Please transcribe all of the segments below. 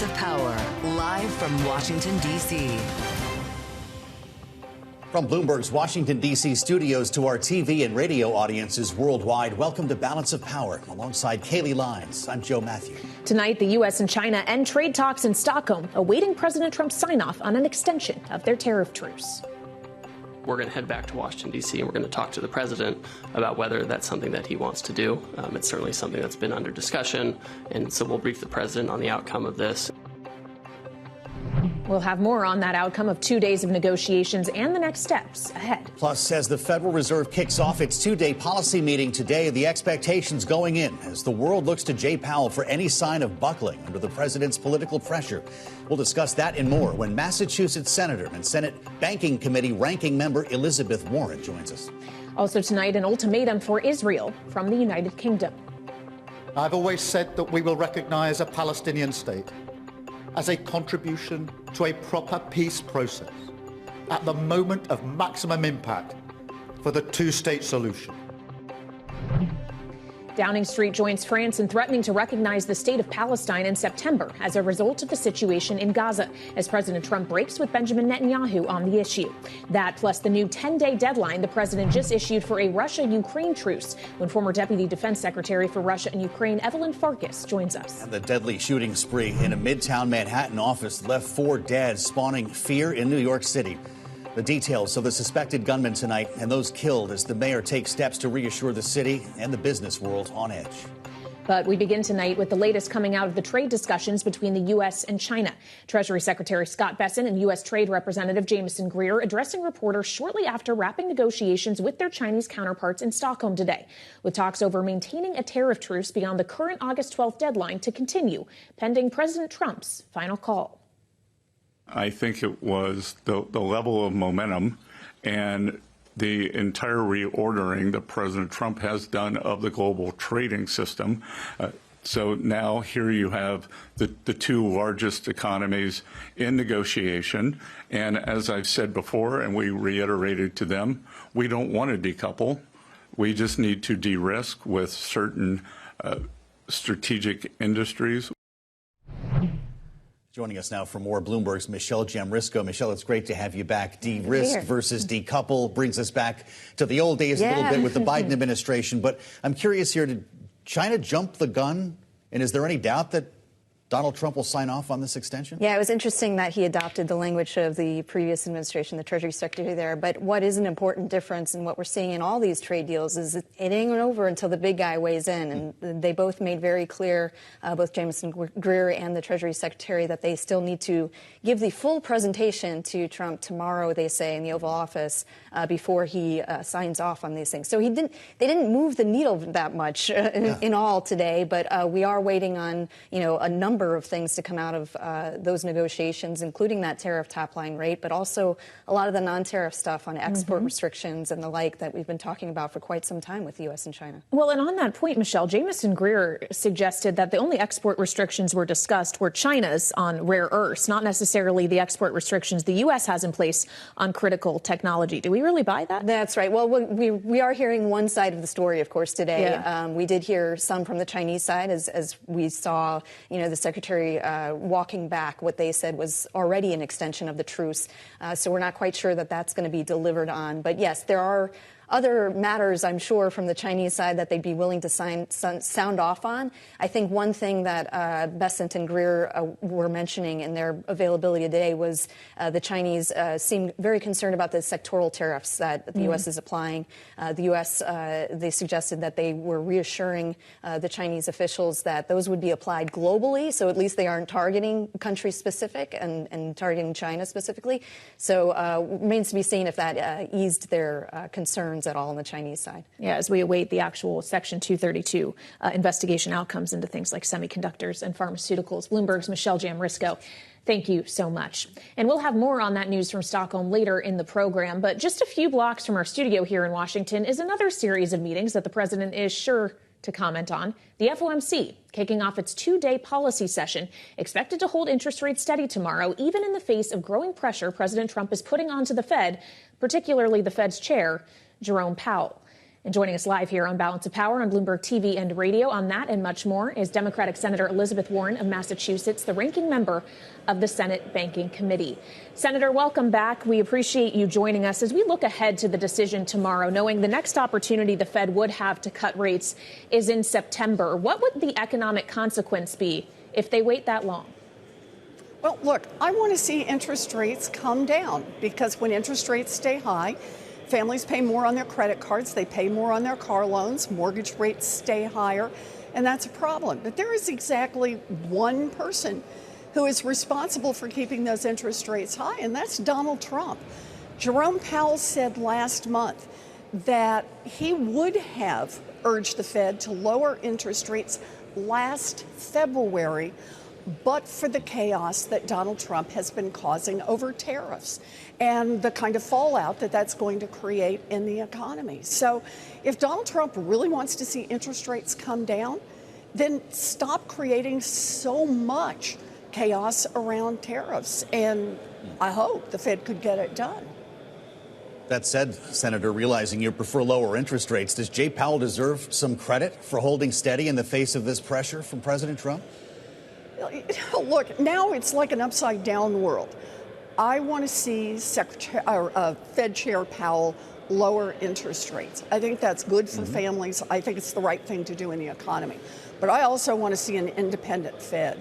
of Power, live from Washington, D.C. From Bloomberg's Washington, D.C. studios to our TV and radio audiences worldwide, welcome to Balance of Power. Alongside Kaylee Lyons, I'm Joe Matthew. Tonight, the U.S. and China end trade talks in Stockholm, awaiting President Trump's sign-off on an extension of their tariff truce. We're going to head back to Washington, D.C., and we're going to talk to the president about whether that's something that he wants to do. It's certainly something that's been under discussion, and so we'll brief the president on the outcome of this. We'll have more on that outcome of 2 days of negotiations and the next steps ahead. Plus, as the Federal Reserve kicks off its two-day policy meeting today, the expectations going in as the world looks to Jay Powell for any sign of buckling under the president's political pressure. We'll discuss that and more when Massachusetts Senator and Senate Banking Committee ranking member Elizabeth Warren joins us. Also tonight, an ultimatum for Israel from the United Kingdom. I've always said that we will recognize a Palestinian state as a contribution to a proper peace process at the moment of maximum impact for the two-state solution. Downing Street joins France in threatening to recognize the state of Palestine in September as a result of the situation in Gaza, as President Trump breaks with Benjamin Netanyahu on the issue. That plus the new 10-day deadline the president just issued for a Russia-Ukraine truce, when former Deputy Defense Secretary for Russia and Ukraine Evelyn Farkas joins us. And the deadly shooting spree in a Midtown Manhattan office left 4 dead, spawning fear in New York City. The details of the suspected gunman tonight and those killed as the mayor takes steps to reassure the city and the business world on edge. But we begin tonight with the latest coming out of the trade discussions between the U.S. and China. Treasury Secretary Scott Bessent and U.S. Trade Representative Jamison Greer addressing reporters shortly after wrapping negotiations with their Chinese counterparts in Stockholm today, with talks over maintaining a tariff truce beyond the current August 12th deadline to continue, pending President Trump's final call. I think it was the level of momentum and the entire reordering that President Trump has done of the global trading system. So now here you have the two largest economies in negotiation. And as I've said before, and we reiterated to them, we don't want to decouple. We just need to de-risk with certain strategic industries. Joining us now for more, Bloomberg's Michelle Jamrisko. Michelle, it's great to have you back. De-risk versus decouple brings us back to the old days a little bit with the Biden administration. But I'm curious here, did China jump the gun? And is there any doubt that Donald Trump will sign off on this extension? Yeah, it was interesting that he adopted the language of the previous administration, the Treasury Secretary there. But what is an important difference in what we're seeing in all these trade deals is it ain't over until the big guy weighs in. And they both made very clear, both Jamison Greer and the Treasury Secretary, that they still need to give the full presentation to Trump tomorrow, they say, in the Oval Office before he signs off on these things. So they didn't move the needle that much in all today. But we are waiting on, a number of things to come out of those negotiations, including that tariff top line rate, but also a lot of the non-tariff stuff on export restrictions and the like that we've been talking about for quite some time with the U.S. and China. Well, and on that point, Michelle, Jamison Greer suggested that the only export restrictions were discussed were China's on rare earths, not necessarily the export restrictions the U.S. has in place on critical technology. Do we really buy that? That's right. Well, we are hearing one side of the story, of course, today. Yeah. We did hear some from the Chinese side as we saw, the Secretary walking back what they said was already an extension of the truce. So we're not quite sure that that's going to be delivered on. But yes, there are other matters, I'm sure, from the Chinese side that they'd be willing to sound off on. I think one thing that Bessent and Greer were mentioning in their availability today was the Chinese seemed very concerned about the sectoral tariffs that the U.S. is applying. The U.S., they suggested that they were reassuring the Chinese officials that those would be applied globally, so at least they aren't targeting country-specific and targeting China specifically. So remains to be seen if that eased their concerns at all on the Chinese side. Yeah, as we await the actual Section 232 investigation outcomes into things like semiconductors and pharmaceuticals. Bloomberg's Michelle Jamrisko. Thank you so much. And we'll have more on that news from Stockholm later in the program. But just a few blocks from our studio here in Washington is another series of meetings that the president is sure to comment on. The FOMC kicking off its 2-day policy session, expected to hold interest rates steady tomorrow, even in the face of growing pressure President Trump is putting onto the Fed, particularly the Fed's chair, Jerome Powell. And joining us live here on Balance of Power on Bloomberg TV and radio on that and much more is Democratic Senator Elizabeth Warren of Massachusetts, the ranking member of the Senate Banking Committee. Senator, welcome back. We appreciate you joining us as we look ahead to the decision tomorrow, knowing the next opportunity the Fed would have to cut rates is in September. What would the economic consequence be if they wait that long? Well, look, I want to see interest rates come down because when interest rates stay high, families pay more on their credit cards, they pay more on their car loans, mortgage rates stay higher, and that's a problem. But there is exactly one person who is responsible for keeping those interest rates high, and that's Donald Trump. Jerome Powell said last month that he would have urged the Fed to lower interest rates last February, but for the chaos that Donald Trump has been causing over tariffs and the kind of fallout that that's going to create in the economy. So if Donald Trump really wants to see interest rates come down, then stop creating so much chaos around tariffs. And I hope the Fed could get it done. That said, Senator, realizing you prefer lower interest rates, does Jay Powell deserve some credit for holding steady in the face of this pressure from President Trump? Look, now it's like an upside down world. I want to see Fed Chair Powell lower interest rates. I think that's good for families. I think it's the right thing to do in the economy. But I also want to see an independent Fed.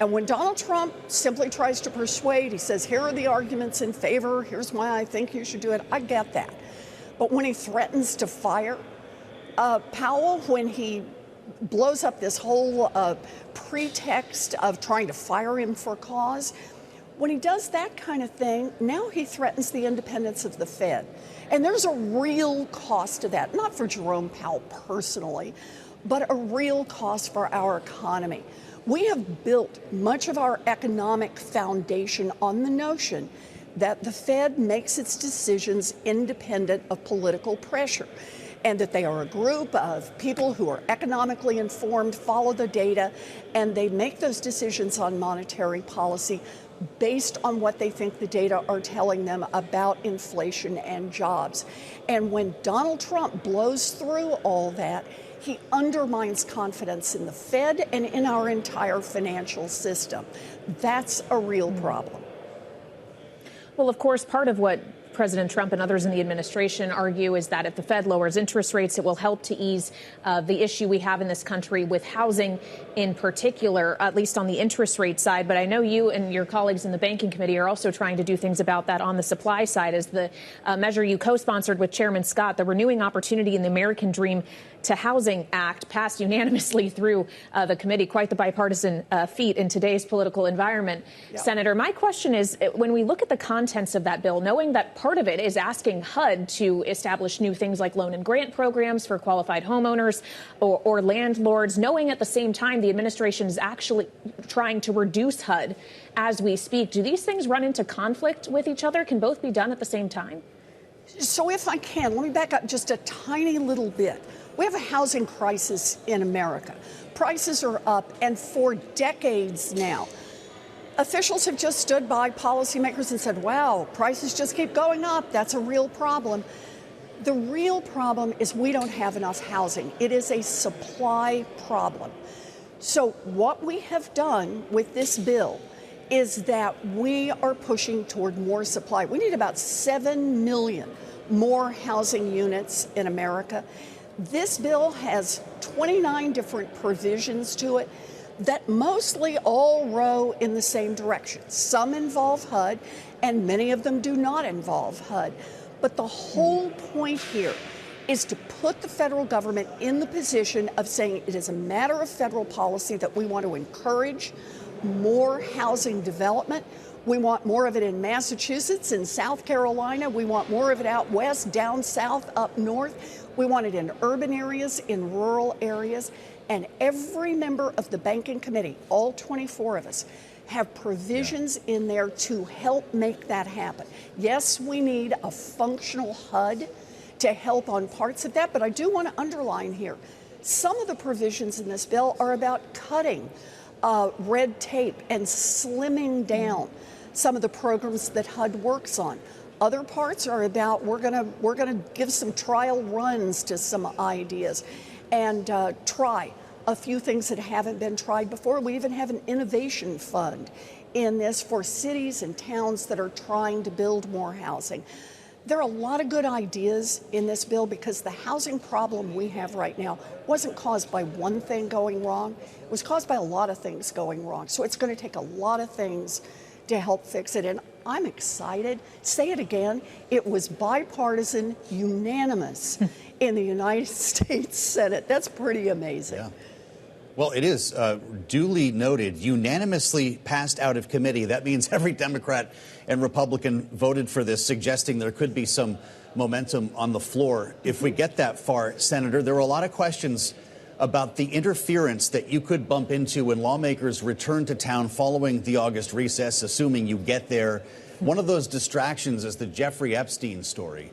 And when Donald Trump simply tries to persuade, he says, here are the arguments in favor, here's why I think you should do it, I get that. But when he threatens to fire Powell, when he blows up this whole pretext of trying to fire him for cause, when he does that kind of thing, now he threatens the independence of the Fed. And there's a real cost to that, not for Jerome Powell personally, but a real cost for our economy. We have built much of our economic foundation on the notion that the Fed makes its decisions independent of political pressure, and that they are a group of people who are economically informed, follow the data, and they make those decisions on monetary policy based on what they think the data are telling them about inflation and jobs. And when Donald Trump blows through all that, he undermines confidence in the Fed and in our entire financial system. That's a real problem. Well, of course, part of what President Trump and others in the administration argue is that if the Fed lowers interest rates, it will help to ease the issue we have in this country with housing in particular, at least on the interest rate side. But I know you and your colleagues in the Banking Committee are also trying to do things about that on the supply side, as the measure you co-sponsored with Chairman Scott, the Renewing Opportunity in the American Dream to Housing Act, passed unanimously through the committee. Quite the bipartisan feat in today's political environment. Yep. Senator, my question is, when we look at the contents of that bill, knowing that part of it is asking HUD to establish new things like loan and grant programs for qualified homeowners or landlords, knowing at the same time the administration is actually trying to reduce HUD as we speak, do these things run into conflict with each other? Can both be done at the same time? So if I can, let me back up just a tiny little bit. We have a housing crisis in America. Prices are up, and for decades now, officials have just stood by policymakers and said, wow, prices just keep going up. That's a real problem. The real problem is we don't have enough housing. It is a supply problem. So what we have done with this bill is that we are pushing toward more supply. We need about 7 million more housing units in America. This bill has 29 different provisions to it that mostly all row in the same direction. Some involve HUD, and many of them do not involve HUD. But the whole point here is to put the federal government in the position of saying it is a matter of federal policy that we want to encourage more housing development. We want more of it in Massachusetts, in South Carolina. We want more of it out west, down south, up north. We want it in urban areas, in rural areas. And every member of the Banking Committee, all 24 of us, have provisions in there to help make that happen. Yes, we need a functional HUD to help on parts of that, but I do want to underline here, some of the provisions in this bill are about cutting red tape and slimming down some of the programs that HUD works on. Other parts are about we're gonna give some trial runs to some ideas and try a few things that haven't been tried before. We even have an innovation fund in this for cities and towns that are trying to build more housing. There are a lot of good ideas in this bill because the housing problem we have right now wasn't caused by one thing going wrong. It was caused by a lot of things going wrong. So it's going to take a lot of things to help fix it. And I'm excited. Say it again. It was bipartisan, unanimous in the United States Senate. That's pretty amazing. Yeah. Well, it is duly noted, unanimously passed out of committee. That means every Democrat and Republican voted for this, suggesting there could be some momentum on the floor. If we get that far, Senator, there are a lot of questions about the interference that you could bump into when lawmakers return to town following the August recess, assuming you get there. One of those distractions is the Jeffrey Epstein story.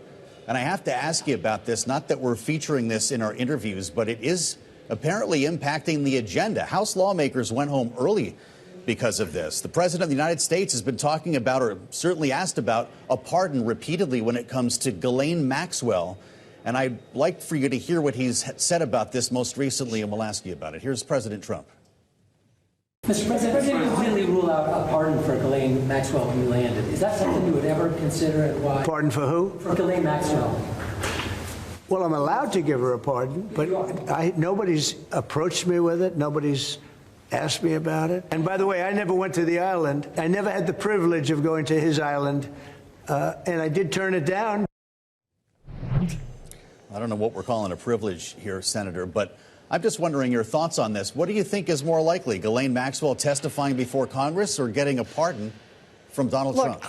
And I have to ask you about this, not that we're featuring this in our interviews, but it is apparently impacting the agenda. House lawmakers went home early because of this. The President of the United States has been talking about, or certainly asked about, a pardon repeatedly when it comes to Ghislaine Maxwell. And I'd like for you to hear what he's said about this most recently, and we'll ask you about it. Here's President Trump. Mr. President, the President completely rule out a pardon for Ghislaine Maxwell who landed. Is that something you would ever consider, and why? Pardon for who? For Ghislaine Maxwell. Well, I'm allowed to give her a pardon, but nobody's approached me with it. Nobody's asked me about it. And by the way, I never went to the island. I never had the privilege of going to his island, and I did turn it down. I don't know what we're calling a privilege here, Senator, but I'm just wondering your thoughts on this. What do you think is more likely, Ghislaine Maxwell testifying before Congress or getting a pardon from Donald Trump?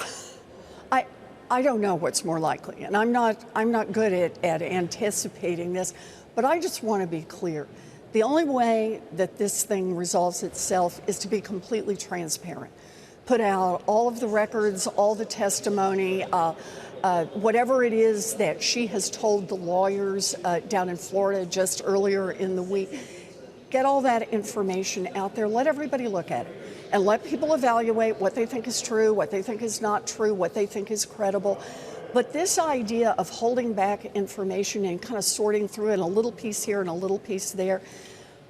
I don't know what's more likely, and I'm not good at anticipating this, but I just want to be clear. The only way that this thing resolves itself is to be completely transparent. Put out all of the records, all the testimony, whatever it is that she has told the lawyers down in Florida just earlier in the week. Get all that information out there. Let everybody look at it. And let people evaluate what they think is true, what they think is not true, what they think is credible. But this idea of holding back information and kind of sorting through it, a little piece here and a little piece there,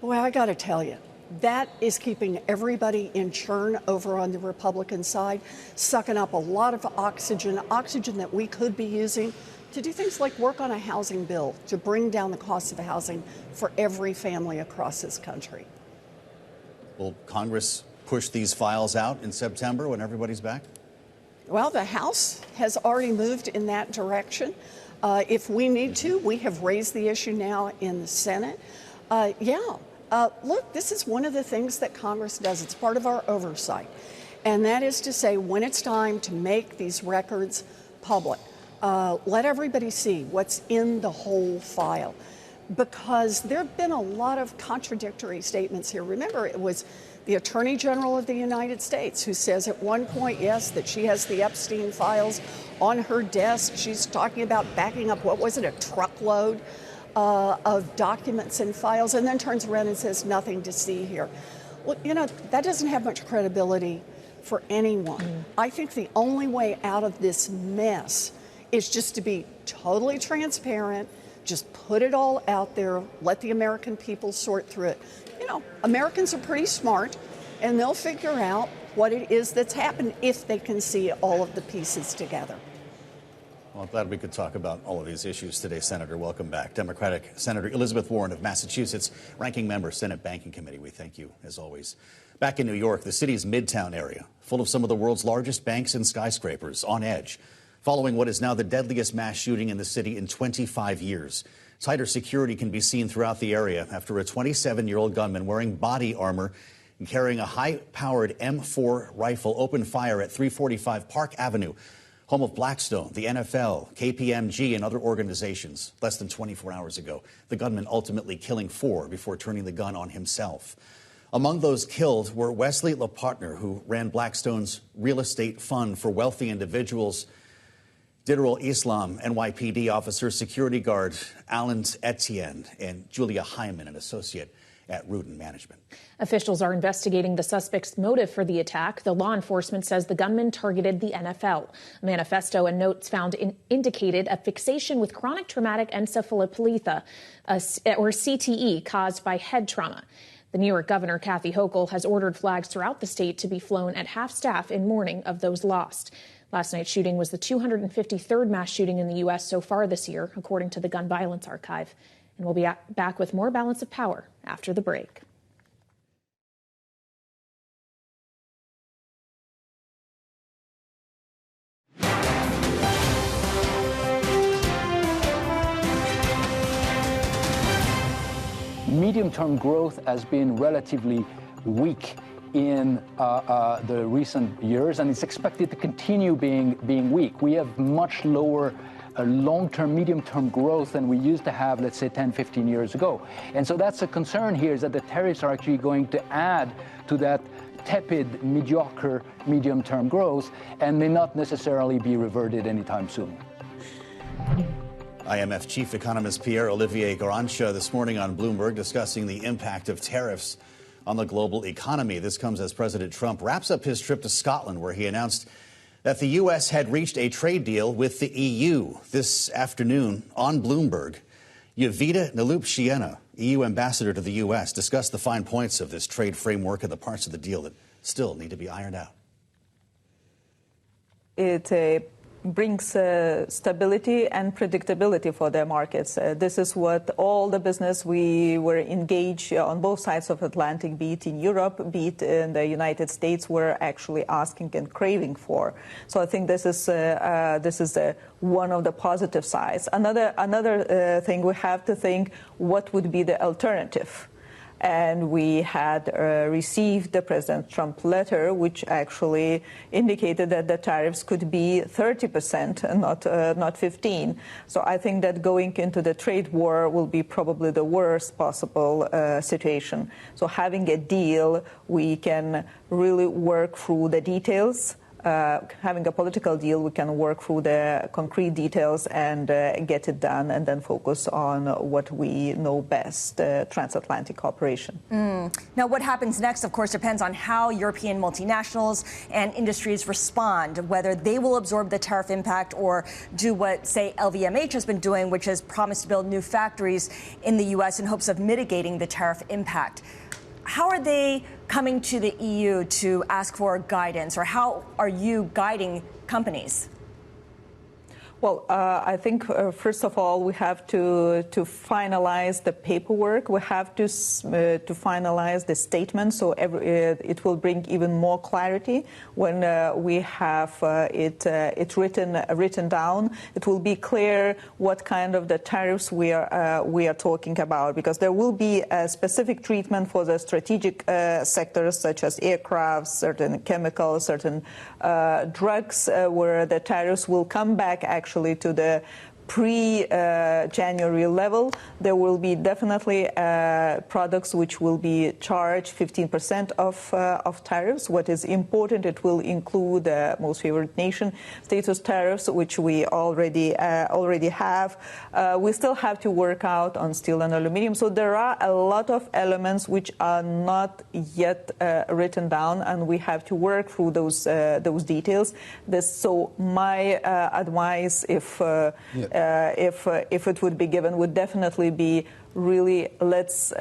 boy, I got to tell you, that is keeping everybody in churn over on the Republican side, sucking up a lot of oxygen that we could be using to do things like work on a housing bill to bring down the cost of housing for every family across this country. Will Congress push these files out in September when everybody's back? Well, the House has already moved in that direction. If we need to, we have raised the issue now in the Senate. Look, this is one of the things that Congress does. It's part of our oversight. And that is to say, when it's time to make these records public, let everybody see what's in the whole file. Because there have been a lot of contradictory statements here. Remember, it was the Attorney General of the United States who says at one point, yes, that she has the Epstein files on her desk. She's talking about backing up, what was it, a truckload of documents and files, and then turns around and says nothing to see here. Well, you know, that doesn't have much credibility for anyone. I think the only way out of this mess is just to be totally transparent, just put it all out there, let the American people sort through it. You know, Americans are pretty smart, and they'll figure out what it is that's happened if they can see all of the pieces together. Well, I'm glad we could talk about all of these issues today, Senator. Welcome back. Democratic Senator Elizabeth Warren of Massachusetts, ranking member, Senate Banking Committee. We thank you, as always. Back in New York, the city's Midtown area, full of some of the world's largest banks and skyscrapers, on edge, following what is now the deadliest mass shooting in the city in 25 years. Tighter security can be seen throughout the area after a 27-year-old gunman wearing body armor and carrying a high-powered M4 rifle opened fire at 345 Park Avenue, home of Blackstone, the NFL, KPMG, and other organizations. Less than 24 hours ago, the gunman ultimately killing 4 before turning the gun on himself. Among those killed were Wesley LaPartner, who ran Blackstone's real estate fund for wealthy individuals, Diderol Islam NYPD officer, security guard Alan Etienne, and Julia Hyman, an associate at Rudin Management. Officials are investigating the suspect's motive for the attack. The law enforcement says the gunman targeted the NFL. A manifesto and notes found indicated a fixation with chronic traumatic encephalopathy, or CTE, caused by head trauma. The New York Governor, Kathy Hochul, has ordered flags throughout the state to be flown at half staff in mourning of those lost. Last night's shooting was the 253rd mass shooting in the U.S. so far this year, according to the Gun Violence Archive. And we'll be back with more Balance of Power after the break. Medium-term growth has been relatively weak in the recent years, and it's expected to continue being weak. We have much lower long-term, medium-term growth than we used to have, let's say, 10, 15 years ago. And so that's a concern here, is that the tariffs are actually going to add to that tepid, mediocre medium-term growth and may not necessarily be reverted anytime soon. IMF Chief Economist Pierre-Olivier Garancha this morning on Bloomberg discussing the impact of tariffs on the global economy. This comes as President Trump wraps up his trip to Scotland, where he announced that the U.S. had reached a trade deal with the EU. This afternoon on Bloomberg, Jovita Neliupšienė, EU ambassador to the U.S., discussed the fine points of this trade framework and the parts of the deal that still need to be ironed out. It brings stability and predictability for their markets. This is what all the business we were engaged on both sides of Atlantic, be it in Europe, be it in the United States, were actually asking and craving for. So I think this is one of the positive sides. Another thing, we have to think what would be the alternative. And we had received the President Trump letter, which actually indicated that the tariffs could be 30% and not 15%. So I think that going into the trade war will be probably the worst possible situation. So having a deal, we can really work through the details. Having a political deal, we can work through the concrete details and get it done, and then focus on what we know best, transatlantic cooperation. Now, what happens next, of course, depends on how European multinationals and industries respond, whether they will absorb the tariff impact or do what, say, LVMH has been doing, which has promised to build new factories in the U.S. in hopes of mitigating the tariff impact. How are they coming to the EU to ask for guidance, or how are you guiding companies? Well, I think, first of all, we have to finalize the paperwork. We have to finalize the statement, so it will bring even more clarity when we have it written down. It will be clear what kind of the tariffs we are talking about, because there will be a specific treatment for the strategic sectors such as aircraft, certain chemicals, certain drugs, where the tariffs will come back actually to the pre-January level. There will be definitely products which will be charged 15% of tariffs. What is important, it will include most favored nation status tariffs, which we already have. We still have to work out on steel and aluminum. So there are a lot of elements which are not yet written down, and we have to work through those details. So my advice, if it would be given, would definitely be really let's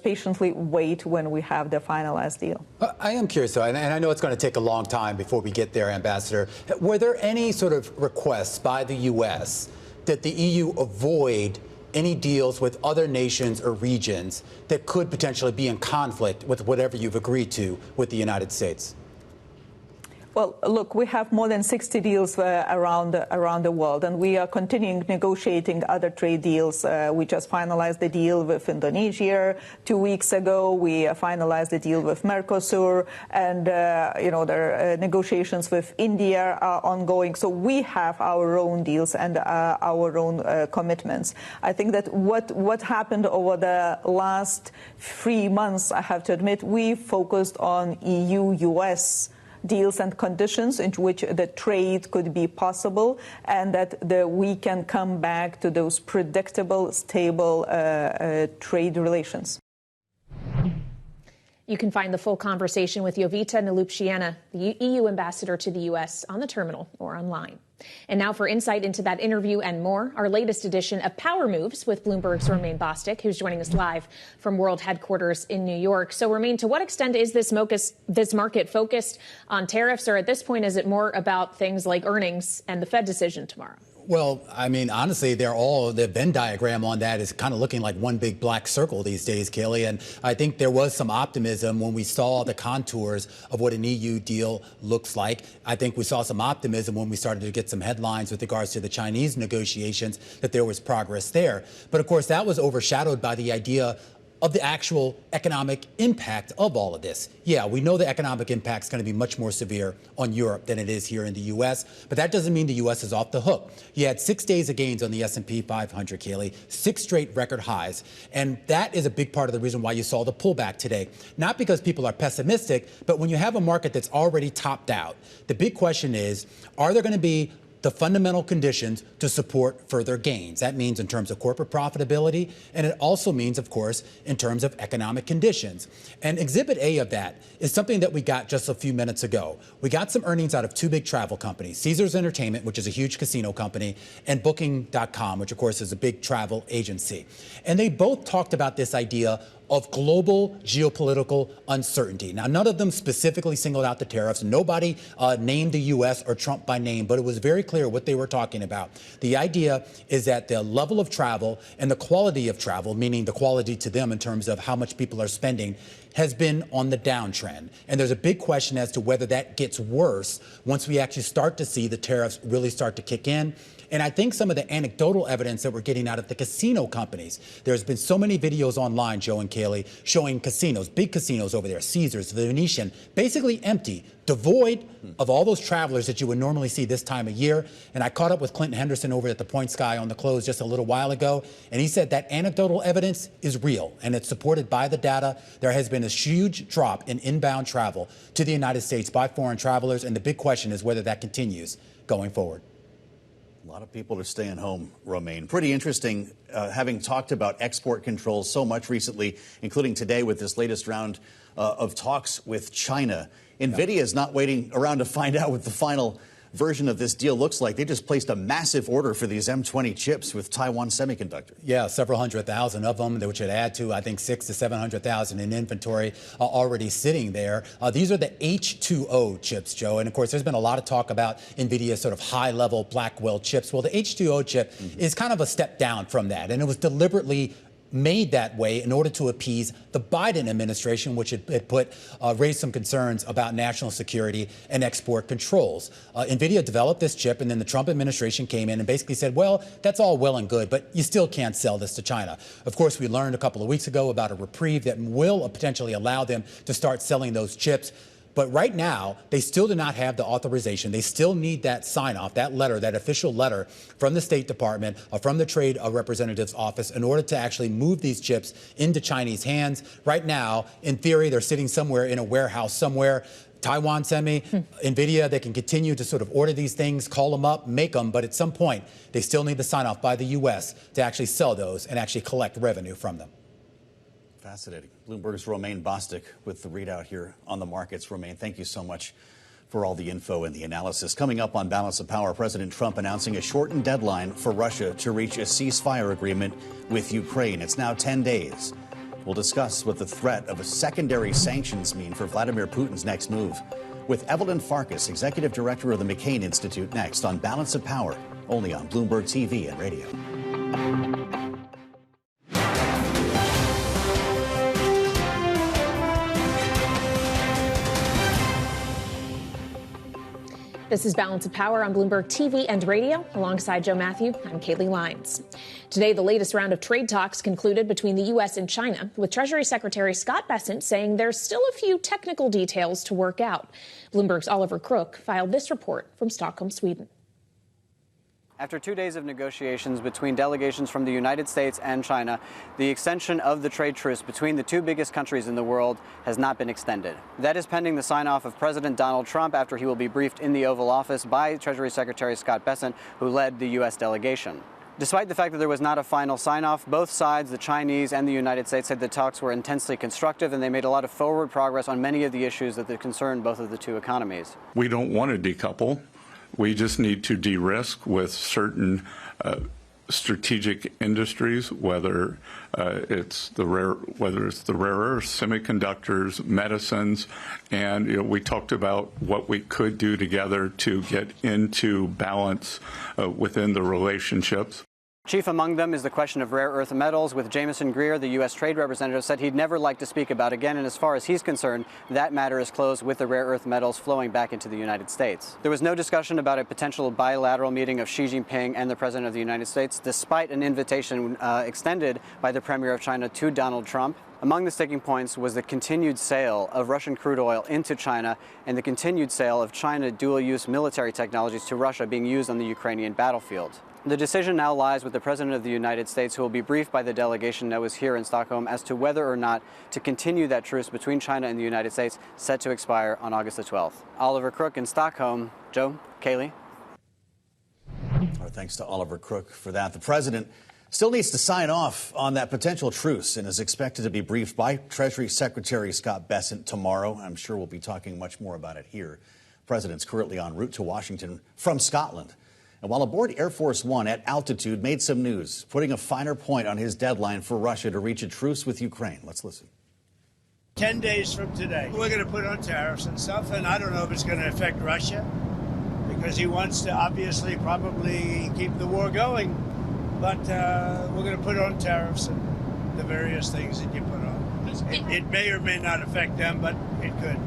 patiently wait when we have the finalized deal. I am curious, though, and I know it's going to take a long time before we get there, Ambassador. Were there any sort of requests by the U.S. that the EU avoid any deals with other nations or regions that could potentially be in conflict with whatever you've agreed to with the United States? Well, look, we have more than 60 deals around the world, and we are continuing negotiating other trade deals. We just finalized the deal with Indonesia 2 weeks ago. We finalized the deal with Mercosur, and the negotiations with India are ongoing. So we have our own deals and our own commitments. I think that what happened over the last 3 months, I have to admit, we focused on EU-US deals and conditions in which the trade could be possible, and that we can come back to those predictable, stable trade relations. You can find the full conversation with Jovita Neliupšienė, the EU ambassador to the U.S., on the terminal or online. And now for insight into that interview and more, our latest edition of Power Moves with Bloomberg's Romaine Bostick, who's joining us live from World Headquarters in New York. So, Romaine, to what extent is this market focused on tariffs, or at this point is it more about things like earnings and the Fed decision tomorrow? Well, I mean, honestly, the Venn diagram on that is kind of looking like one big black circle these days, Kaylee. And I think there was some optimism when we saw the contours of what an EU deal looks like. I think we saw some optimism when we started to get some headlines with regards to the Chinese negotiations that there was progress there. But of course, that was overshadowed by the idea of the actual economic impact of all of this. Yeah, we know the economic impact is going to be much more severe on Europe than it is here in the U.S., but that doesn't mean the U.S. is off the hook. You had 6 days of gains on the S&P 500, Kaylee, 6 straight record highs, and that is a big part of the reason why you saw the pullback today. Not because people are pessimistic, but when you have a market that's already topped out, the big question is, are there going to be the fundamental conditions to support further gains? That means in terms of corporate profitability, and it also means, of course, in terms of economic conditions. And Exhibit A of that is something that we got just a few minutes ago. We got some earnings out of 2 big travel companies, Caesars Entertainment, which is a huge casino company, and Booking.com, which, of course, is a big travel agency. And they both talked about this idea of global geopolitical uncertainty. Now, none of them specifically singled out the tariffs. Nobody named the U.S. or Trump by name, but it was very clear what they were talking about. The idea is that the level of travel and the quality of travel, meaning the quality to them in terms of how much people are spending, has been on the downtrend. And there's a big question as to whether that gets worse once we actually start to see the tariffs really start to kick in. And I think some of the anecdotal evidence that we're getting out of the casino companies, there's been so many videos online, Joe and Kaylee, showing casinos, big casinos over there, Caesars, the Venetian, basically empty, devoid of all those travelers that you would normally see this time of year. And I caught up with Clinton Henderson over at the Point Sky on the close just a little while ago, and he said that anecdotal evidence is real, and it's supported by the data. There has been a huge drop in inbound travel to the United States by foreign travelers, and the big question is whether that continues going forward. A lot of people are staying home, Romaine. Pretty interesting, having talked about export controls so much recently, including today with this latest round of talks with China. NVIDIA is not waiting around to find out what the final version of this deal looks like. They just placed a massive order for these M20 chips with Taiwan Semiconductor. Yeah, several 100,000 of them, which would add to, I think, 600,000 to 700,000 in inventory already sitting there. These are the H2O chips, Joe. And of course, there's been a lot of talk about NVIDIA's sort of high-level Blackwell chips. Well, the H2O chip is kind of a step down from that, and it was deliberately made that way in order to appease the Biden administration, which had raised some concerns about national security and export controls. NVIDIA developed this chip, and then the Trump administration came in and basically said, well, that's all well and good, but you still can't sell this to China. Of course, we learned a couple of weeks ago about a reprieve that will potentially allow them to start selling those chips. But right now, they still do not have the authorization. They still need that sign-off, that letter, that official letter from the State Department or from the Trade Representative's office in order to actually move these chips into Chinese hands. Right now, in theory, they're sitting somewhere in a warehouse somewhere. Taiwan Semi, NVIDIA, they can continue to sort of order these things, call them up, make them, but at some point, they still need the sign-off by the U.S. to actually sell those and actually collect revenue from them. Fascinating. Bloomberg's Romaine Bostick with the readout here on the markets. Romaine, thank you so much for all the info and the analysis. Coming up on Balance of Power, President Trump announcing a shortened deadline for Russia to reach a ceasefire agreement with Ukraine. It's now 10 days. We'll discuss what the threat of a secondary sanctions mean for Vladimir Putin's next move. With Evelyn Farkas, Executive Director of the McCain Institute, next on Balance of Power, only on Bloomberg TV and radio. This is Balance of Power on Bloomberg TV and radio. Alongside Joe Matthew, I'm Kaylee Lyons. Today, the latest round of trade talks concluded between the U.S. and China, with Treasury Secretary Scott Bessent saying there's still a few technical details to work out. Bloomberg's Oliver Crook filed this report from Stockholm, Sweden. After 2 days of negotiations between delegations from the United States and China, the extension of the trade truce between the 2 biggest countries in the world has not been extended. That is pending the sign-off of President Donald Trump after he will be briefed in the Oval Office by Treasury Secretary Scott Bessent, who led the U.S. delegation. Despite the fact that there was not a final sign-off, both sides, the Chinese and the United States, said the talks were intensely constructive and they made a lot of forward progress on many of the issues that concern both of the two economies. We don't want to decouple. We just need to de-risk with certain strategic industries, whether it's the rare earths, semiconductors, medicines, and we talked about what we could do together to get into balance within the relationships. Chief among them is the question of rare earth metals, with Jamison Greer, the U.S. trade representative, said he'd never like to speak about again, and as far as he's concerned, that matter is closed with the rare earth metals flowing back into the United States. There was no discussion about a potential bilateral meeting of Xi Jinping and the President of the United States, despite an invitation extended by the Premier of China to Donald Trump. Among the sticking points was the continued sale of Russian crude oil into China and the continued sale of China dual-use military technologies to Russia being used on the Ukrainian battlefield. The decision now lies with the President of the United States, who will be briefed by the delegation that was here in Stockholm as to whether or not to continue that truce between China and the United States, set to expire on August the 12th. Oliver Crook in Stockholm. Joe, Kaylee. Our thanks to Oliver Crook for that. The president still needs to sign off on that potential truce and is expected to be briefed by Treasury Secretary Scott Bessent tomorrow. I'm sure we'll be talking much more about it here. The president's currently en route to Washington from Scotland. And while aboard Air Force One at altitude, made some news, putting a finer point on his deadline for Russia to reach a truce with Ukraine. Let's listen. 10 days from today, we're going to put on tariffs and stuff, and I don't know if it's going to affect Russia, because he wants to obviously probably keep the war going. But we're going to put on tariffs and the various things that you put on. It may or may not affect them, but it could.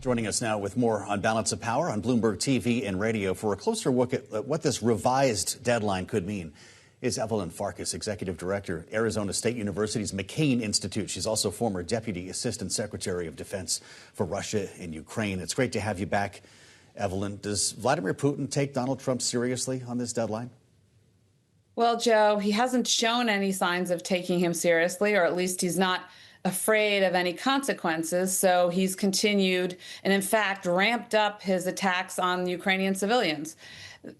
Joining us now with more on Balance of Power on Bloomberg TV and radio for a closer look at what this revised deadline could mean is Evelyn Farkas, Executive Director, Arizona State University's McCain Institute. She's also former Deputy Assistant Secretary of Defense for Russia and Ukraine. It's great to have you back, Evelyn. Does Vladimir Putin take Donald Trump seriously on this deadline? Well, Joe, he hasn't shown any signs of taking him seriously, or at least he's not afraid of any consequences. So he's continued and, in fact, ramped up his attacks on Ukrainian civilians.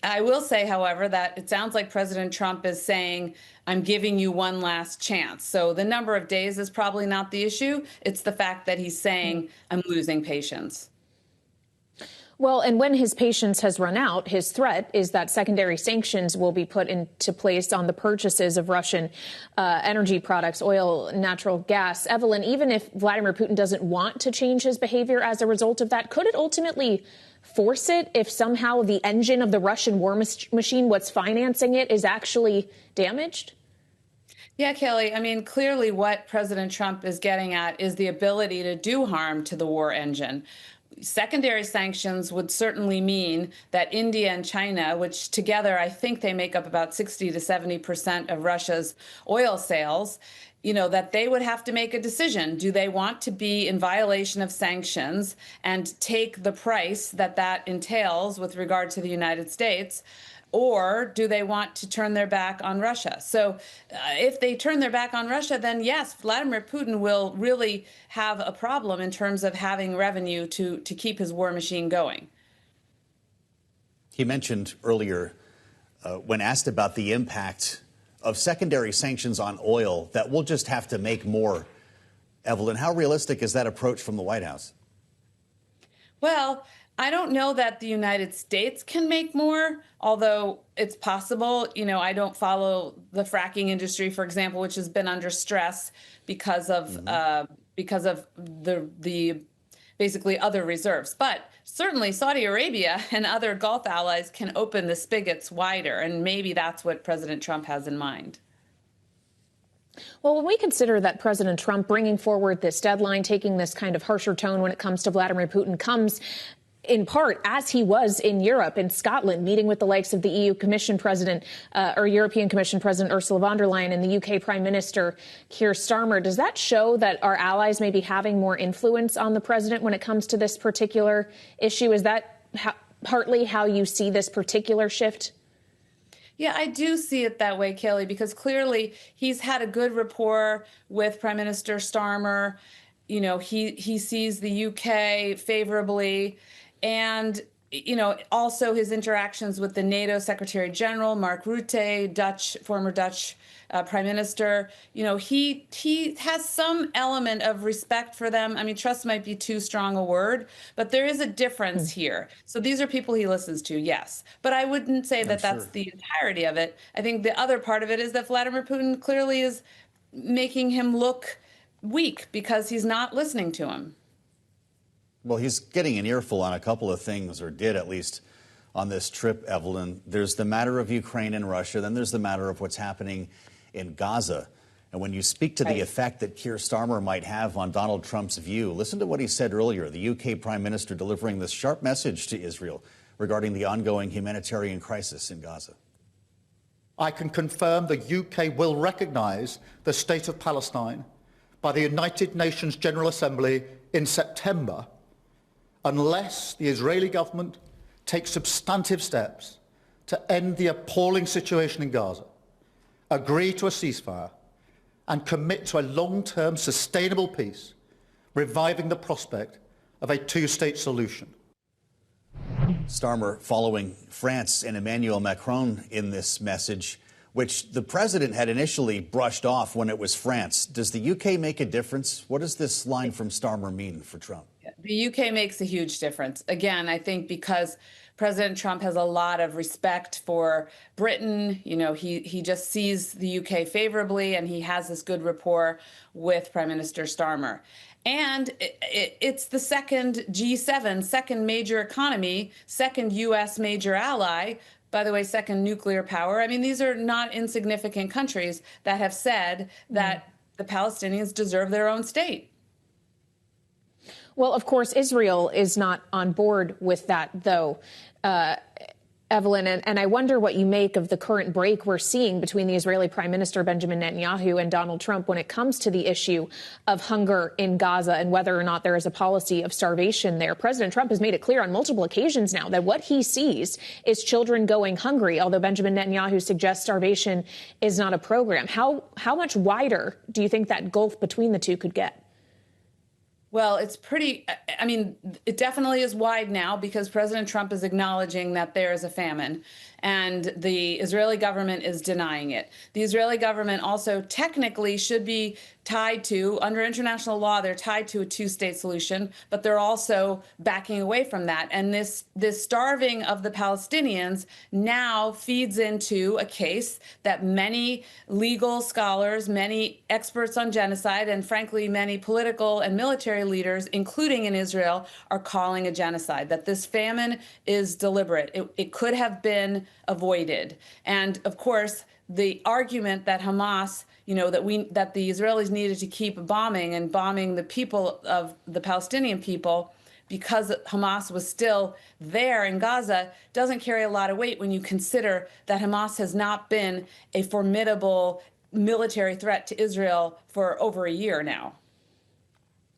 I will say, however, that it sounds like President Trump is saying, I'm giving you one last chance. So the number of days is probably not the issue. It's the fact that he's saying, I'm losing patience. Well, and when his patience has run out, his threat is that secondary sanctions will be put into place on the purchases of Russian energy products, oil, natural gas. Evelyn, even if Vladimir Putin doesn't want to change his behavior as a result of that, could it ultimately force it if somehow the engine of the Russian war machine, what's financing it, is actually damaged? Yeah, Kelly, I mean, clearly what President Trump is getting at is the ability to do harm to the war engine. Secondary sanctions would certainly mean that India and China, which together I think they make up about 60 to 70% of Russia's oil sales, that they would have to make a decision. Do they want to be in violation of sanctions and take the price that entails with regard to the United States? Or do they want to turn their back on Russia? So if they turn their back on Russia, then yes, Vladimir Putin will really have a problem in terms of having revenue to keep his war machine going. He mentioned earlier, when asked about the impact of secondary sanctions on oil, that we'll just have to make more. Evelyn, how realistic is that approach from the White House? Well, I don't know that the United States can make more, although it's possible. I don't follow the fracking industry, for example, which has been under stress because of the basically other reserves. But certainly Saudi Arabia and other Gulf allies can open the spigots wider, and maybe that's what President Trump has in mind. Well, when we consider that President Trump bringing forward this deadline, taking this kind of harsher tone when it comes to Vladimir Putin, comes in part as he was in Europe, in Scotland, meeting with the likes of the EU Commission President or European Commission President Ursula von der Leyen and the UK Prime Minister Keir Starmer. Does that show that our allies may be having more influence on the president when it comes to this particular issue? Is that partly how you see this particular shift? Yeah, I do see it that way, Kelly, because clearly he's had a good rapport with Prime Minister Starmer. He sees the UK favorably. And, also his interactions with the NATO Secretary General, Mark Rutte, former Dutch Prime Minister, he has some element of respect for them. I mean, trust might be too strong a word, but there is a difference here. So these are people he listens to, yes. But I wouldn't say that that's the entirety of it. I think the other part of it is that Vladimir Putin clearly is making him look weak because he's not listening to him. Well, he's getting an earful on a couple of things, or did at least on this trip, Evelyn. There's the matter of Ukraine and Russia. Then there's the matter of what's happening in Gaza. And when you speak to the effect that Keir Starmer might have on Donald Trump's view, listen to what he said earlier, the UK Prime Minister delivering this sharp message to Israel regarding the ongoing humanitarian crisis in Gaza. I can confirm the UK will recognise the State of Palestine by the United Nations General Assembly in September, unless the Israeli government takes substantive steps to end the appalling situation in Gaza, agree to a ceasefire, and commit to a long-term sustainable peace, reviving the prospect of a two-state solution. Starmer following France and Emmanuel Macron in this message, which the president had initially brushed off when it was France. Does the UK make a difference? What does this line from Starmer mean for Trump? The UK makes a huge difference. Again, I think because President Trump has a lot of respect for Britain. He just sees the UK favorably, and he has this good rapport with Prime Minister Starmer. And it's the second G7, second major economy, second U.S. major ally, by the way, second nuclear power. I mean, these are not insignificant countries that have said that the Palestinians deserve their own state. Well, of course, Israel is not on board with that, though, Evelyn, and I wonder what you make of the current break we're seeing between the Israeli Prime Minister Benjamin Netanyahu and Donald Trump when it comes to the issue of hunger in Gaza and whether or not there is a policy of starvation there. President Trump has made it clear on multiple occasions now that what he sees is children going hungry, although Benjamin Netanyahu suggests starvation is not a program. How much wider do you think that gulf between the two could get? Well, it definitely is wide now because President Trump is acknowledging that there is a famine and the Israeli government is denying it. The Israeli government also technically should be tied to, under international law, they're tied to a two-state solution, but they're also backing away from that. And this starving of the Palestinians now feeds into a case that many legal scholars, many experts on genocide, and frankly, many political and military leaders, including in Israel, are calling a genocide, that this famine is deliberate. It could have been avoided. And of course, the argument that Hamas, that the Israelis needed to keep bombing the people of the Palestinian people because Hamas was still there in Gaza doesn't carry a lot of weight when you consider that Hamas has not been a formidable military threat to Israel for over a year now.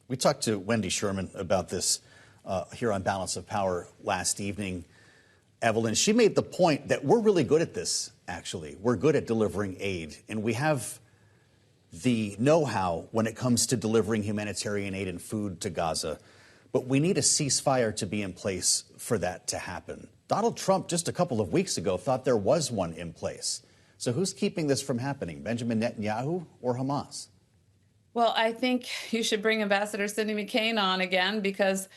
We talked to Wendy Sherman about this here on Balance of Power last evening. Evelyn, she made the point that we're really good at this, actually. We're good at delivering aid, and we have the know-how when it comes to delivering humanitarian aid and food to Gaza. But we need a ceasefire to be in place for that to happen. Donald Trump, just a couple of weeks ago, thought there was one in place. So who's keeping this from happening, Benjamin Netanyahu or Hamas? Well, I think you should bring Ambassador Cindy McCain on again because,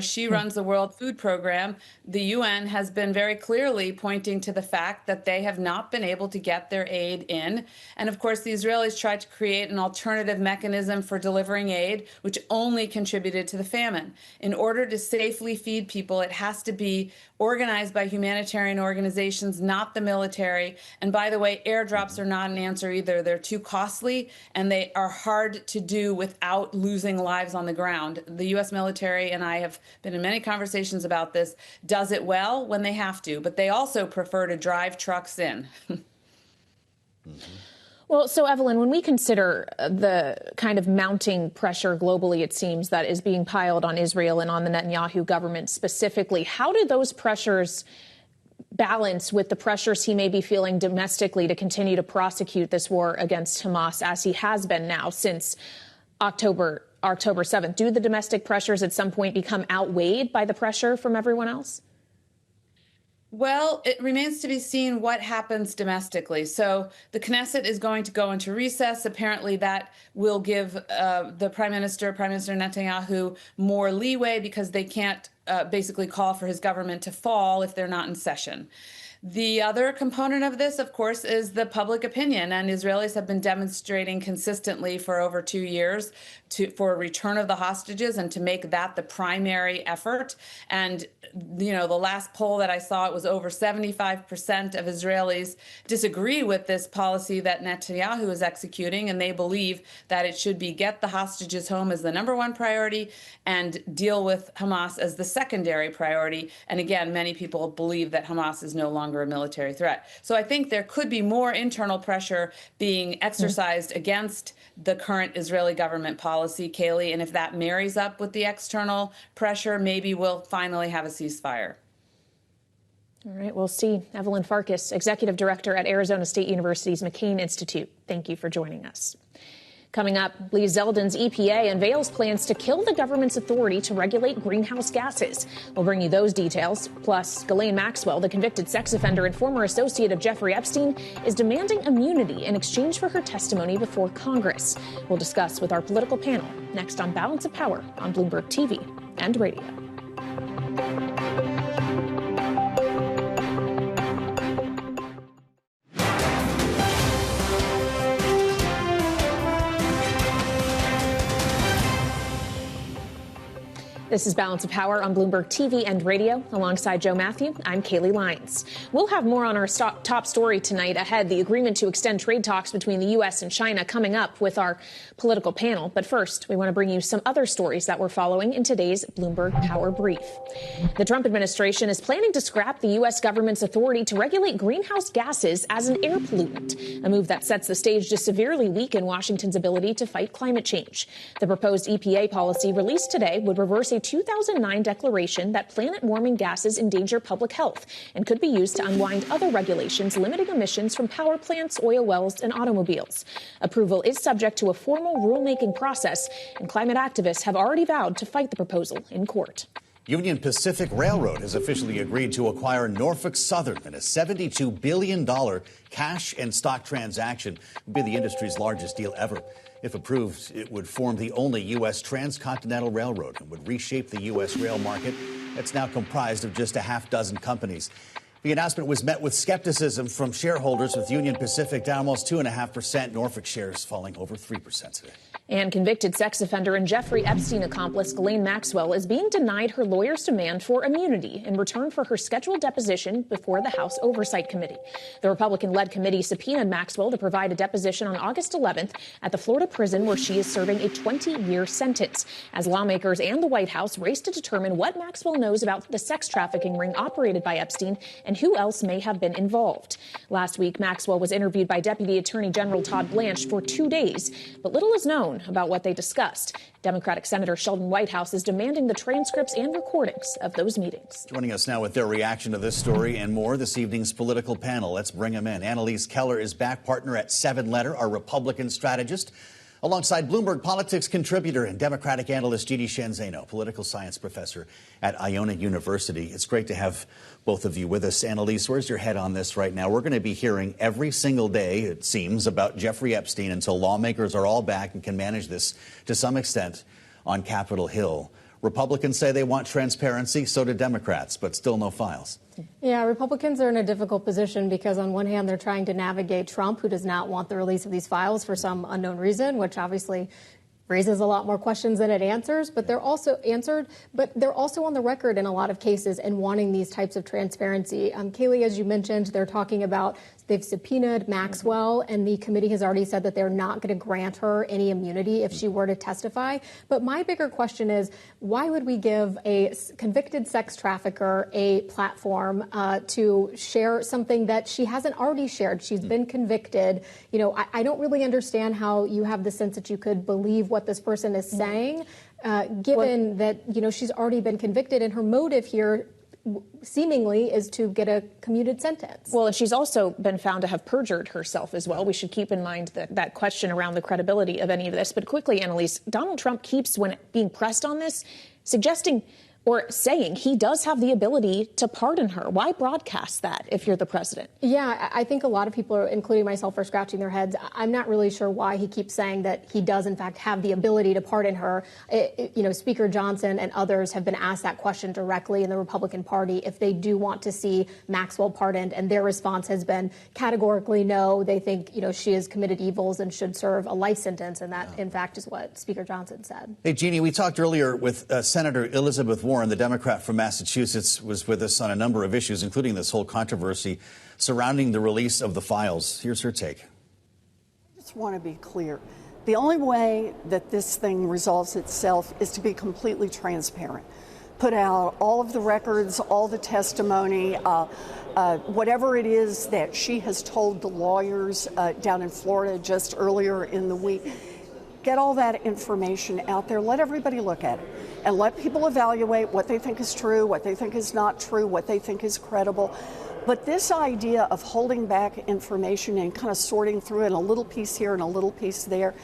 she runs the World Food Program. The UN has been very clearly pointing to the fact that they have not been able to get their aid in. And of course, the Israelis tried to create an alternative mechanism for delivering aid, which only contributed to the famine. In order to safely feed people, it has to be organized by humanitarian organizations, not the military. And by the way, airdrops are not an answer either. They're too costly and they are hard to do without losing lives on the ground. The U.S. military, and I have been in many conversations about this, does it well when they have to, but they also prefer to drive trucks in. Well, so Evelyn, when we consider the kind of mounting pressure globally, it seems, that is being piled on Israel and on the Netanyahu government specifically, how do those pressures balance with the pressures he may be feeling domestically to continue to prosecute this war against Hamas, as he has been now since October 7th? Do the domestic pressures at some point become outweighed by the pressure from everyone else? Well, it remains to be seen what happens domestically. So the Knesset is going to go into recess. Apparently that will give the Prime Minister Netanyahu, more leeway because they can't basically call for his government to fall if they're not in session. The other component of this, of course, is the public opinion, and Israelis have been demonstrating consistently for over 2 years for a return of the hostages and to make that the primary effort. And, you know, the last poll that I saw, it was over 75% of Israelis disagree with this policy that Netanyahu is executing, and they believe that it should be get the hostages home as the #1 priority and deal with Hamas as the secondary priority. And again, many people believe that Hamas is no longer a military threat. So I think there could be more internal pressure being exercised against the current Israeli government policy, Kayleigh, and if that marries up with the external pressure, maybe we'll finally have a ceasefire. All right, we'll see. Evelyn Farkas, Executive Director at Arizona State University's McCain Institute. Thank you for joining us. Coming up, Lee Zeldin's EPA unveils plans to kill the government's authority to regulate greenhouse gases. We'll bring you those details. Plus, Ghislaine Maxwell, the convicted sex offender and former associate of Jeffrey Epstein, is demanding immunity in exchange for her testimony before Congress. We'll discuss with our political panel next on Balance of Power on Bloomberg TV and radio. This is Balance of Power on Bloomberg TV and radio. Alongside Joe Matthew, I'm Kayleigh Lyons. We'll have more on our top story tonight ahead, the agreement to extend trade talks between the U.S. and China coming up with our political panel. But first, we want to bring you some other stories that we're following in today's Bloomberg Power Brief. The Trump administration is planning to scrap the U.S. government's authority to regulate greenhouse gases as an air pollutant, a move that sets the stage to severely weaken Washington's ability to fight climate change. The proposed EPA policy released today would reverse a 2009 declaration that planet-warming gases endanger public health and could be used to unwind other regulations limiting emissions from power plants, oil wells, and automobiles. Approval is subject to a formal rulemaking process, and climate activists have already vowed to fight the proposal in court. Union Pacific Railroad has officially agreed to acquire Norfolk Southern in a $72 billion cash and stock transaction. It would be the industry's largest deal ever. If approved, it would form the only U.S. transcontinental railroad and would reshape the U.S. rail market. It's now comprised of just a half dozen companies. The announcement was met with skepticism from shareholders, with Union Pacific down almost 2.5%, Norfolk shares falling over 3% today. And convicted sex offender and Jeffrey Epstein accomplice Ghislaine Maxwell is being denied her lawyer's demand for immunity in return for her scheduled deposition before the House Oversight Committee. The Republican-led committee subpoenaed Maxwell to provide a deposition on August 11th at the Florida prison where she is serving a 20-year sentence, as lawmakers and the White House race to determine what Maxwell knows about the sex trafficking ring operated by Epstein and who else may have been involved. Last week, Maxwell was interviewed by Deputy Attorney General Todd Blanche for 2 days, but little is known about what they discussed. Democratic Senator Sheldon Whitehouse is demanding the transcripts and recordings of those meetings. Joining us now with their reaction to this story and more, this evening's political panel. Let's bring them in. Annalise Keller is back, partner at 7 Letter, our Republican strategist, alongside Bloomberg Politics contributor and Democratic analyst Gigi Shanzano, political science professor at Iona University. It's great to have both of you with us. Annalise, where's your head on this right now? We're going to be hearing every single day, it seems, about Jeffrey Epstein until lawmakers are all back and can manage this to some extent on Capitol Hill. Republicans say they want transparency, so do Democrats, but still no files. Yeah, Republicans are in a difficult position because on one hand, they're trying to navigate Trump, who does not want the release of these files for some unknown reason, which obviously raises a lot more questions than it answers, but they're also on the record in a lot of cases and wanting these types of transparency. Kayleigh, as you mentioned, they're talking about they've subpoenaed Maxwell, and the committee has already said that they're not going to grant her any immunity if she were to testify. But my bigger question is, why would we give a convicted sex trafficker a platform to share something that she hasn't already shared? She's been convicted. You know, I don't really understand how you have the sense that you could believe what this person is saying, given that, you know, she's already been convicted and her motive here seemingly is to get a commuted sentence. Well, and she's also been found to have perjured herself as well. We should keep in mind that question around the credibility of any of this. But quickly, Annalise, Donald Trump keeps, when being pressed on this, suggesting or saying he does have the ability to pardon her. Why broadcast that if you're the president? Yeah, I think a lot of people, including myself, are scratching their heads. I'm not really sure why he keeps saying that he does, in fact, have the ability to pardon her. Speaker Johnson and others have been asked that question directly in the Republican Party if they do want to see Maxwell pardoned, and their response has been categorically no. They think, she has committed evils and should serve a life sentence, and that, in fact, is what Speaker Johnson said. Hey, Jeannie, we talked earlier with Senator Elizabeth Warren, the Democrat from Massachusetts, was with us on a number of issues, including this whole controversy surrounding the release of the files. Here's her take. I just want to be clear. The only way that this thing resolves itself is to be completely transparent. Put out all of the records, all the testimony, whatever it is that she has told the lawyers down in Florida just earlier in the week. Get all that information out there. Let everybody look at it and let people evaluate what they think is true, what they think is not true, what they think is credible. But this idea of holding back information and kind of sorting through it, a little piece here and a little piece there,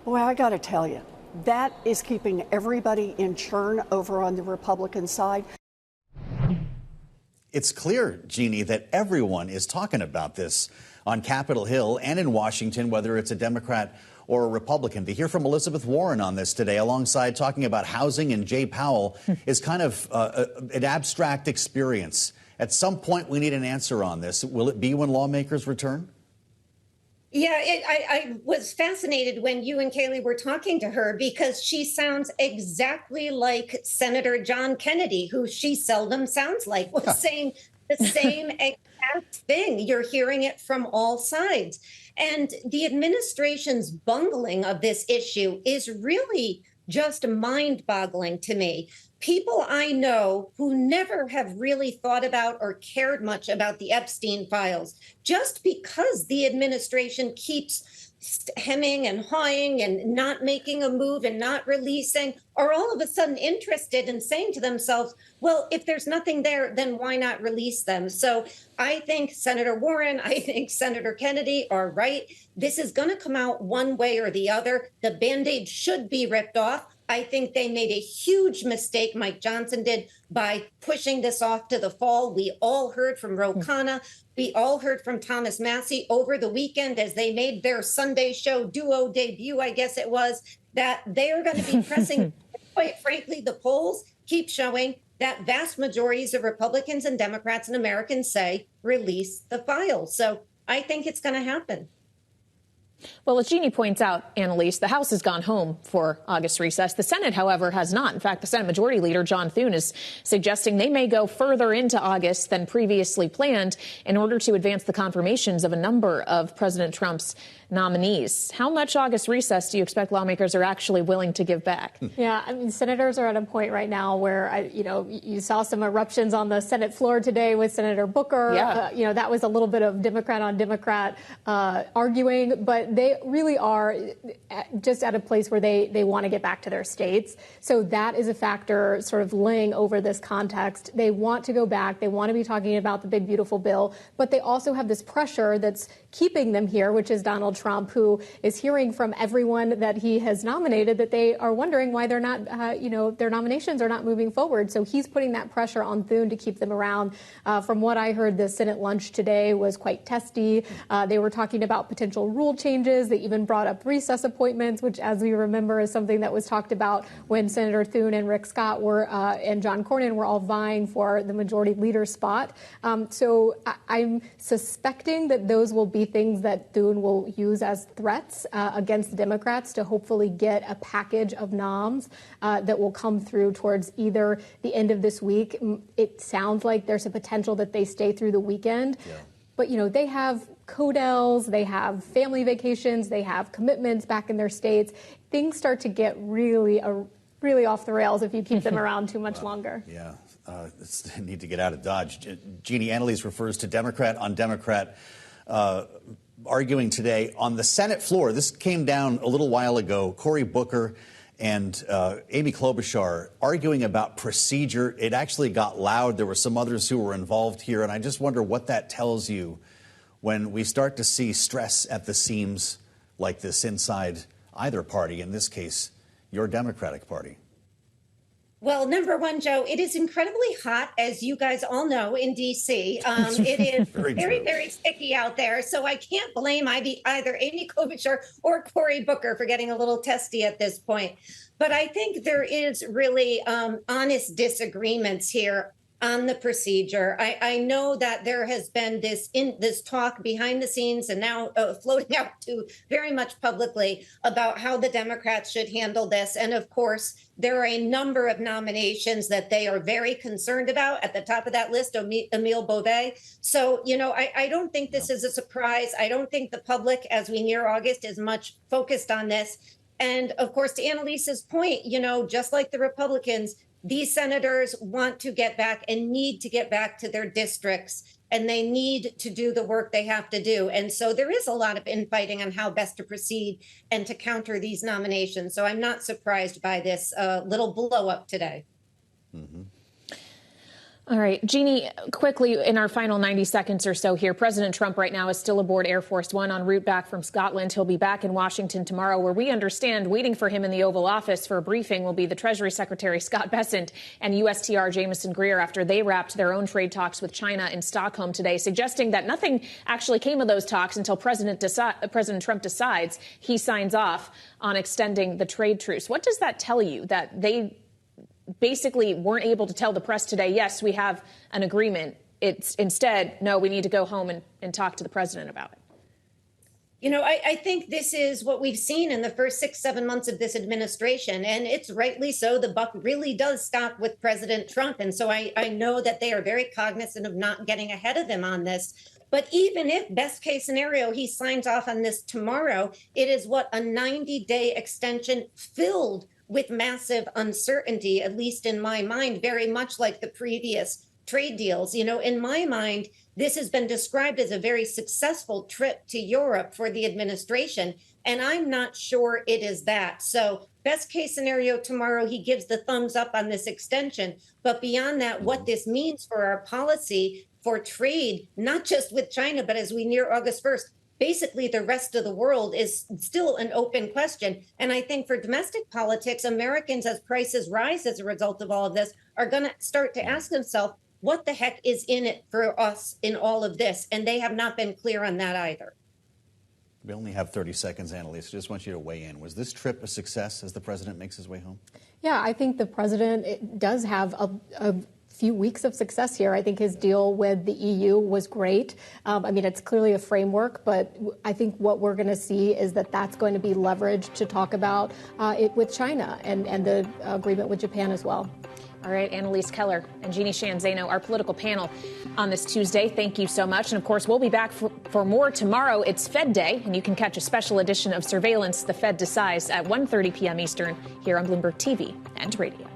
boy, I got to tell you, that is keeping everybody in churn over on the Republican side. It's clear, Jeannie, that everyone is talking about this on Capitol Hill and in Washington, whether it's a Democrat or a Republican. To hear from Elizabeth Warren on this today, alongside talking about housing and Jay Powell, is kind of an abstract experience. At some point, we need an answer on this. Will it be when lawmakers return? Yeah, I was fascinated when you and Kayleigh were talking to her because she sounds exactly like Senator John Kennedy, who she seldom sounds like, was saying the same exact thing. You're hearing it from all sides. And the administration's bungling of this issue is really just mind-boggling to me. People I know who never have really thought about or cared much about the Epstein files, just because the administration keeps hemming and hawing and not making a move and not releasing, are all of a sudden interested in saying to themselves, well, if there's nothing there, then why not release them? So I think Senator Warren, I think Senator Kennedy are right. This is going to come out one way or the other. The Band-Aid should be ripped off. I think they made a huge mistake, Mike Johnson did, by pushing this off to the fall. We all heard from Ro Khanna. We all heard from Thomas Massie over the weekend as they made their Sunday show duo debut, I guess it was, that they are going to be pressing. Quite frankly, the polls keep showing that vast majorities of Republicans and Democrats and Americans say release the files. So I think it's going to happen. Well, as Jeannie points out, Annalise, the House has gone home for August recess. The Senate, however, has not. In fact, the Senate Majority Leader, John Thune, is suggesting they may go further into August than previously planned in order to advance the confirmations of a number of President Trump's nominees. How much August recess do you expect lawmakers are actually willing to give back? Yeah, I mean, senators are at a point right now where, you saw some eruptions on the Senate floor today with Senator Booker. Yeah. That was a little bit of Democrat on Democrat arguing, but they really are just at a place where they want to get back to their states. So that is a factor sort of laying over this context. They want to go back. They want to be talking about the big, beautiful bill, but they also have this pressure that's keeping them here, which is Donald Trump, who is hearing from everyone that he has nominated that they are wondering why they're not, their nominations are not moving forward. So he's putting that pressure on Thune to keep them around. From what I heard, the Senate lunch today was quite testy. They were talking about potential rule changes. They even brought up recess appointments, which, as we remember, is something that was talked about when Senator Thune and Rick Scott and John Cornyn were all vying for the majority leader spot. So I'm suspecting that those will be things that Thune will use as threats against the Democrats to hopefully get a package of noms that will come through towards either the end of this week. It sounds like there's a potential that they stay through the weekend. Yeah. But, they have codels, they have family vacations, they have commitments back in their states. Things start to get really off the rails if you keep them around too much longer. Yeah, need to get out of Dodge. Jeannie, Annalise refers to Democrat on Democrat arguing today on the Senate floor. This came down a little while ago. Cory Booker and Amy Klobuchar arguing about procedure. It actually got loud. There were some others who were involved here, and I just wonder what that tells you when we start to see stress at the seams like this inside either party, in this case, your Democratic Party. Well, number one, Joe, it is incredibly hot, as you guys all know, in D.C. It is very sticky out there. So I can't blame either Amy Klobuchar or Cory Booker for getting a little testy at this point. But I think there is really honest disagreements here on the procedure. I know that there has been this talk behind the scenes and now floating out to very much publicly about how the Democrats should handle this. And of course, there are a number of nominations that they are very concerned about. At the top of that list, Emile Beauvais. So, I don't think this is a surprise. I don't think the public, as we near August, is much focused on this. And of course, to Annalise's point, just like the Republicans, these senators want to get back and need to get back to their districts, and they need to do the work they have to do. And so there is a lot of infighting on how best to proceed and to counter these nominations. So I'm not surprised by this little blow up today. Mm-hmm. All right, Jeannie, quickly in our final 90 seconds or so here, President Trump right now is still aboard Air Force One en route back from Scotland. He'll be back in Washington tomorrow, where we understand waiting for him in the Oval Office for a briefing will be the Treasury Secretary Scott Bessent and USTR Jamieson Greer after they wrapped their own trade talks with China in Stockholm today, suggesting that nothing actually came of those talks until President Trump decides he signs off on extending the trade truce. What does that tell you, that they basically weren't able to tell the press today, yes, we have an agreement? It's instead, no, we need to go home and talk to the president about it. I think this is what we've seen in the first 6-7 months of this administration, and it's rightly so. The buck really does stop with President Trump. And so I know that they are very cognizant of not getting ahead of him on this. But even if, best case scenario, he signs off on this tomorrow, it is a 90-day extension filled with massive uncertainty, at least in my mind, very much like the previous trade deals. In my mind, this has been described as a very successful trip to Europe for the administration, and I'm not sure it is that. So best case scenario tomorrow, he gives the thumbs up on this extension. But beyond that, what this means for our policy for trade, not just with China, but as we near August 1st, basically the rest of the world, is still an open question. And I think for domestic politics, Americans, as prices rise as a result of all of this, are going to start to ask themselves, what the heck is in it for us in all of this? And they have not been clear on that either. We only have 30 seconds, Annalise. I just want you to weigh in. Was this trip a success as the president makes his way home? Yeah, I think the president does have a few weeks of success here. I think his deal with the EU was great. It's clearly a framework, but I think what we're going to see is that that's going to be leveraged to talk about it with China and the agreement with Japan as well. All right, Annalise Keller and Jeannie Shanzano, our political panel on this Tuesday. Thank you so much. And of course, we'll be back for more tomorrow. It's Fed Day, and you can catch a special edition of Surveillance, The Fed Decides at 1:30 p.m. Eastern here on Bloomberg TV and radio.